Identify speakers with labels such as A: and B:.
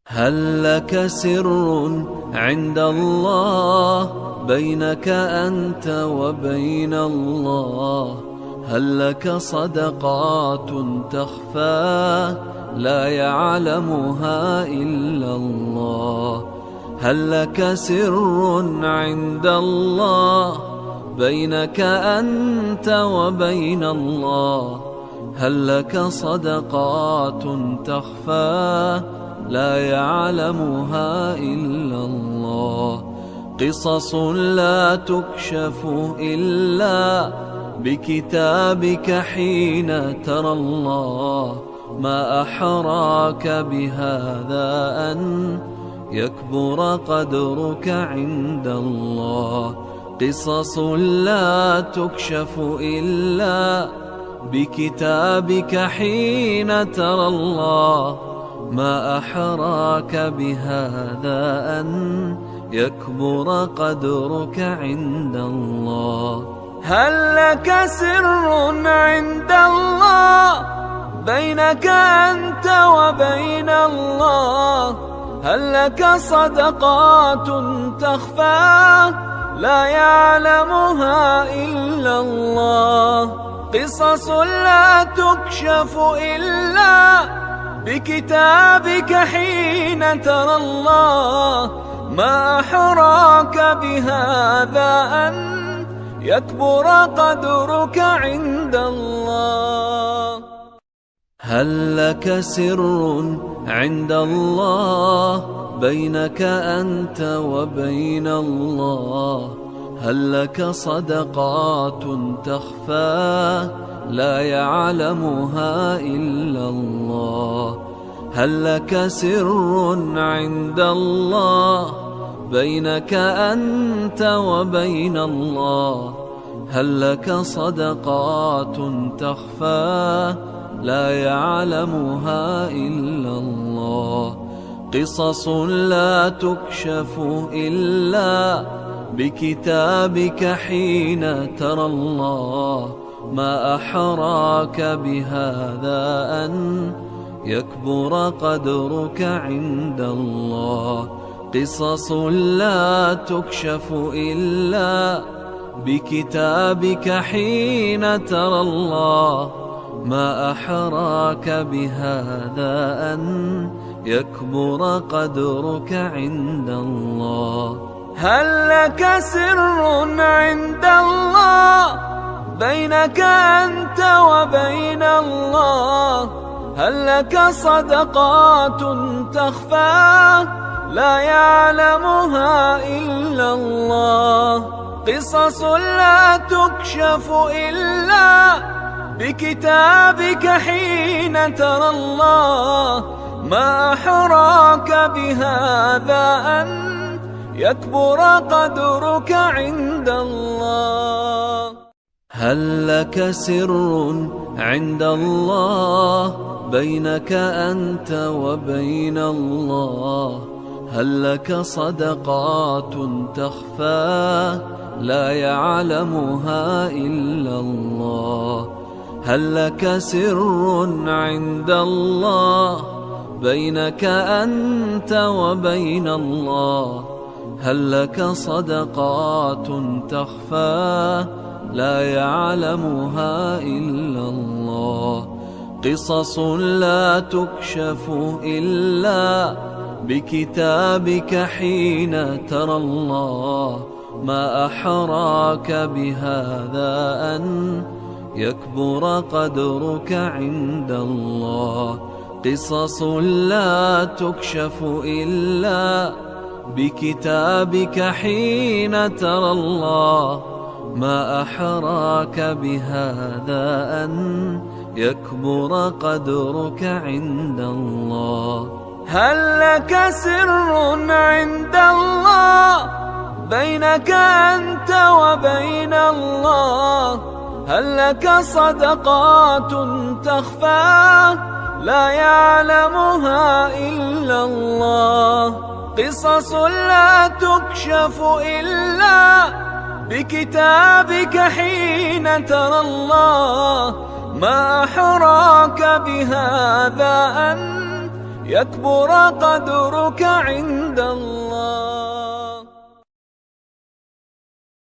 A: هل لك سر عند الله بينك أنت وبين الله؟ هل لك صدقات تخفى لا يعلمها إلا الله؟ هل لك سر عند الله بينك أنت وبين الله؟ هل لك صدقات تخفى لا يعلمها إلا الله؟ قصص لا تكشف إلا بكتابك حين ترى الله. ما أحراك بهذا أن يكبر قدرك عند الله. قصص لا تكشف إلا بكتابك حين ترى الله. ما أحراك بهذا أن يكبر قدرك عند الله. هل لك سر عند الله بينك أنت وبين الله؟ هل لك صدقات تخفى لا يعلمها إلا الله؟ قصص لا تكشف إلا بكتابك حين ترى الله. ما أحراك بهذا أن يكبر قدرك عند الله. هل لك سر عند الله بينك أنت وبين الله؟ هل لك صدقات تخفى لا يعلمها إلا الله؟ هل لك سر عند الله بينك أنت وبين الله؟ هل لك صدقات تخفى لا يعلمها إلا الله؟ قصص لا تكشف إلا بكتابك حين ترى الله. ما أحراك بهذا أن يكبر قدرك عند الله. قصص لا تكشف إلا بكتابك حين ترى الله. ما أحراك بهذا أن يكبر قدرك عند الله. هل لك سر عند الله بينك أنت وبين الله؟ هل لك صدقات تخفى لا يعلمها إلا الله؟ قصص لا تكشف إلا بكتابك حين ترى الله. ما أحراك بهذا أن يكبر قدرك عند الله. هل لك سر عند الله بينك أنت وبين الله؟ هل لك صدقات تخفى لا يعلمها إلا الله؟ هل لك سر عند الله بينك أنت وبين الله؟ هل لك صدقات تخفى لا يعلمها إلا الله؟ قصص لا تكشف إلا بكتابك حين ترى الله. ما أحراك بهذا أن يكبر قدرك عند الله. قصص لا تكشف إلا بكتابك حين ترى الله. ما أحراك بهذا أن يكبر قدرك عند الله. هل لك سر عند الله بينك أنت وبين الله؟ هل لك صدقات تخفى لا يعلمها إلا الله؟ قصص لا تكشف إلا بكتابك حين ترى الله. ما أحراك بهذا أن يكبر قدرك عند